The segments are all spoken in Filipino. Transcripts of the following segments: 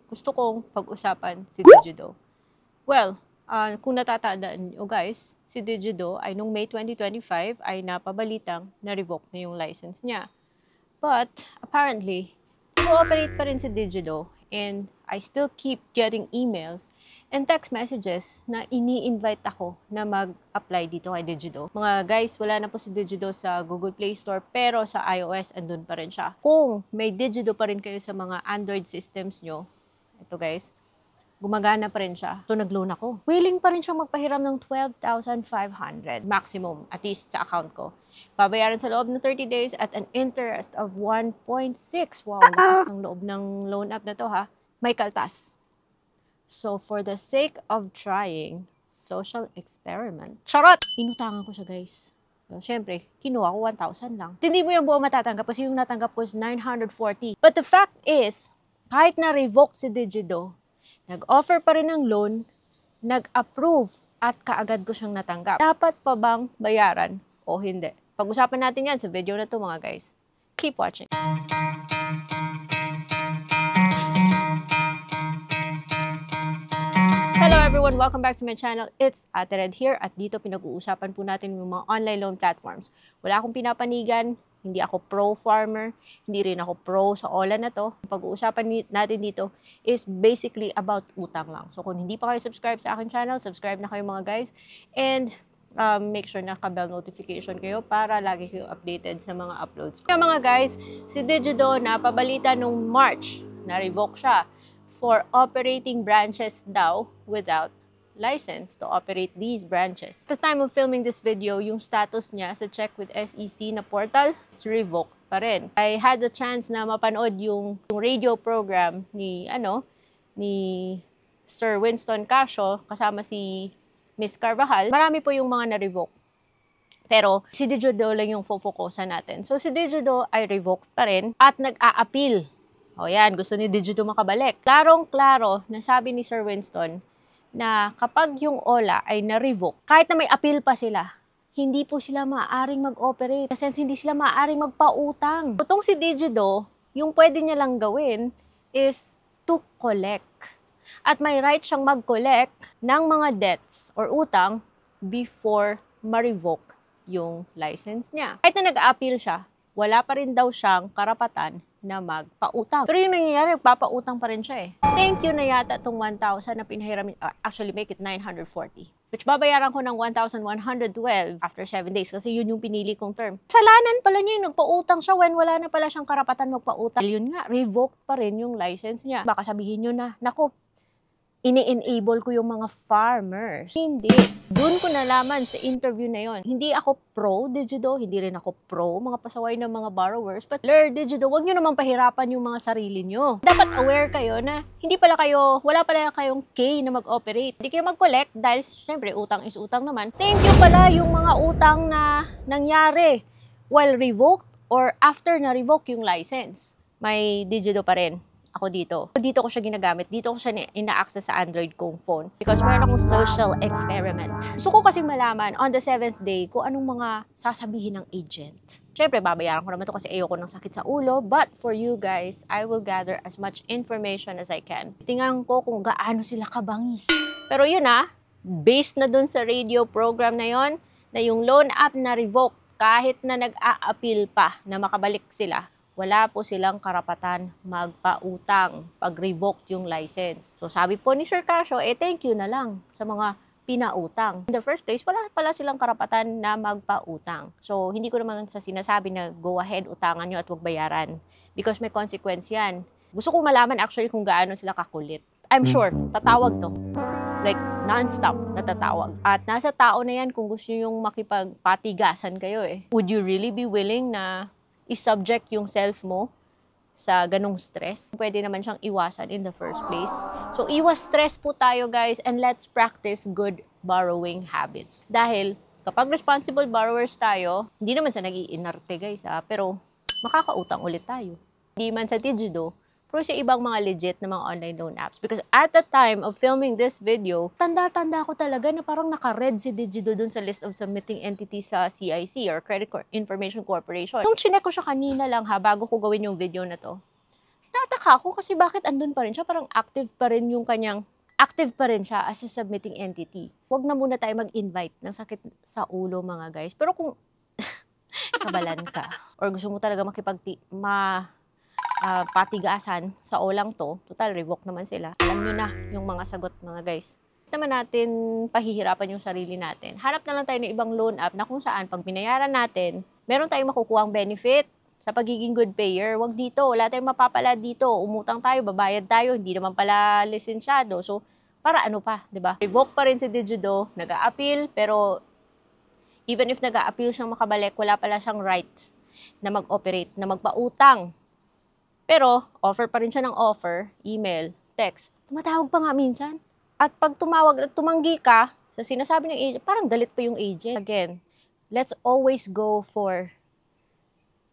gusto kong pag-usapan si Digido. Well, kung natatandaan nyo guys, si Digido ay noong May 2025 ay napabalitang na-revoke na yung license niya. But apparently, cooperate pa rin si Digido and I still keep getting emails and text messages na ini-invite ako na mag-apply dito kay Digido. Mga guys, wala na po si Digido sa Google Play Store pero sa iOS andun pa rin siya. Kung may Digido pa rin kayo sa mga Android systems nyo, ito guys, gumagana pa rin siya. So nag-loan ako. Willing pa rin siyang magpahiram ng 12,500 maximum at least sa account ko. Babayaran sa loob ng 30 days at an interest of 1.6. Wow, lakas ng loob ng loan app na to ha. May kaltas. So, for the sake of trying, social experiment. Charot! Inutangan ko siya, guys. So, syempre, kinuha ko 1,000 lang. Hindi mo yung buo matatanggap kasi yung natanggap ko is 940. But the fact is, kahit na-revoke si Digido, nag-offer pa rin ng loan, nag-approve, at kaagad ko siyang natanggap. Dapat pa bang bayaran o hindi? Pag-usapan natin yan sa video na to mga guys. Keep watching. Hello everyone! Welcome back to my channel. It's Ate Red here at dito pinag-uusapan po natin yung mga online loan platforms. Wala akong pinapanigan, hindi ako pro-farmer, hindi rin ako pro sa OLA na to. Pag-uusapan natin dito is basically about utang lang. So kung hindi pa kayo subscribe sa akin channel, subscribe na kayo mga guys. And make sure na ka-bell notification kayo para lagi kayo updated sa mga uploads. Kaya mga guys, si Digido napabalita nung March, na-revoke siya for operating branches daw without license to operate these branches. At the time of filming this video, yung status niya sa check with SEC na portal is revoked pa rin. I had the chance na mapanood yung radio program ni Sir Winston Casio kasama si Miss Carvajal. Marami po yung mga na-revoke. Pero si Digido lang yung focusan natin. So si Digido ay revoked pa rin at nag-a-appeal. O yan, gusto ni Digido makabalik. Klarong-klaro na sabi ni Sir Winston na kapag yung OLA ay na-revoke, kahit na may appeal pa sila, hindi po sila maaaring mag-operate. Since hindi sila maaaring magpautang. Itong si Digido, yung pwede niya lang gawin is to collect. At may right siyang mag-collect ng mga debts or utang before ma-revoke yung license niya. Kahit na nag-a-appeal siya, wala pa rin daw siyang karapatan na magpautang. Pero yung nangyayari, nagpapautang pa rin siya eh. Thank you na yata itong 1,000 na pinahiram, actually make it 940. Which babayaran ko ng 1,112 after 7 days kasi yun yung pinili kong term. Kasalanan pala niya yung nagpautang siya when wala na pala siyang karapatan magpautang. Yun nga, revoked pa rin yung license niya. Baka sabihin nyo na, naku, ini-enable ko yung mga farmers. Hindi. Doon ko nalaman sa interview na yon. Hindi ako pro Digido, hindi rin ako pro mga pasaway ng mga borrowers. But Digido, wag nyo naman pahirapan yung mga sarili nyo. Dapat aware kayo na wala pala kayong K na mag-operate. Hindi kayo mag-collect dahil syempre utang is utang naman. Thank you pala yung mga utang na nangyari while revoked or after na revoke yung license. May Digido pa rin. Ako dito. Dito ko siya ginagamit. Dito ko siya ina-access sa Android kong phone. Because meron akong social experiment. Gusto ko kasing malaman on the 7th day kung anong mga sasabihin ng agent. Siyempre, babayaran ko naman to kasi ayoko ng sakit sa ulo. But for you guys, I will gather as much information as I can. Tingnan ko kung gaano sila kabangis. Pero yun based na dun sa radio program na yon, na yung loan app na revoke, kahit na nag-a-appeal pa na makabalik sila, wala po silang karapatan magpautang pag-revoke yung license. So sabi po ni Sir Casio, thank you na lang sa mga pinautang. In the first place, wala pala silang karapatan na magpautang. So hindi ko naman sa sinasabi na go ahead, utangan nyo at huwag bayaran. Because may consequence yan. Gusto ko malaman actually kung gaano sila kakulit. I'm sure, tatawag to. Like, non-stop natatawag. At nasa tao na yan kung gusto nyo yung makipagpatigasan kayo Would you really be willing na i-subject yung self mo sa ganong stress? Pwede naman siyang iwasan in the first place. So, iwas stress po tayo guys and let's practice good borrowing habits. Dahil kapag responsible borrowers tayo, hindi naman sa nag-iinarte guys pero makakautang ulit tayo. Hindi man sa Digido, pero sa ibang mga legit na mga online loan apps. Because at the time of filming this video, tanda-tanda ko talaga na parang naka-red si Digido dun sa list of submitting entities sa CIC or Credit Information Corporation. Nung chinek ko siya kanina lang bago ko gawin yung video na to, Nagtataka ako kasi bakit andun pa rin siya, parang active pa rin siya as a submitting entity. Huwag na muna tayo mag-invite ng sakit sa ulo mga guys. Pero kung kabalan ka or gusto mo talaga patigasan sa olang to, total revoke naman sila. Alam nyo na yung mga sagot mga guys. Naman natin pahihirapan yung sarili natin. Hanap na lang tayo ng ibang loan app na kung saan pag binayaran natin, meron tayong makukuhang benefit sa pagiging good payer. Wag dito, wala tayong mapapala dito. Umutang tayo, babayad tayo, hindi naman pala lisensyado. So, para ano pa, 'di ba? Revoke pa rin si Digido, nag-a-appeal, pero even if nag-a-appeal siyang makabalik, wala pala siyang right na mag-operate, na magpautang. Pero, offer pa rin siya ng offer, email, text. Tumatawag pa nga minsan. At pag tumawag at tumanggi ka sa sinasabi ng agent, parang galit pa yung agent. Again, let's always go for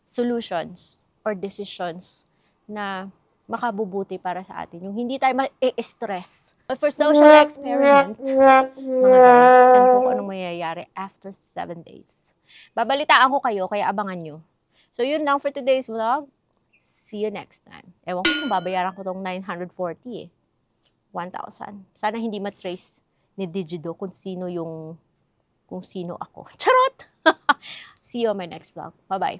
solutions or decisions na makabubuti para sa atin. Yung hindi tayo ma-stress. But for social experiment, mga guys, yan po kung anong mangyayari after 7 days. Babalitaan ko kayo, kaya abangan nyo. So, yun lang for today's vlog. See you next time. Ewan ko kung babayaran ko tong 940 1,000. Sana hindi matrace ni Digido kung sino ako. Charot! See you on my next vlog. Bye-bye.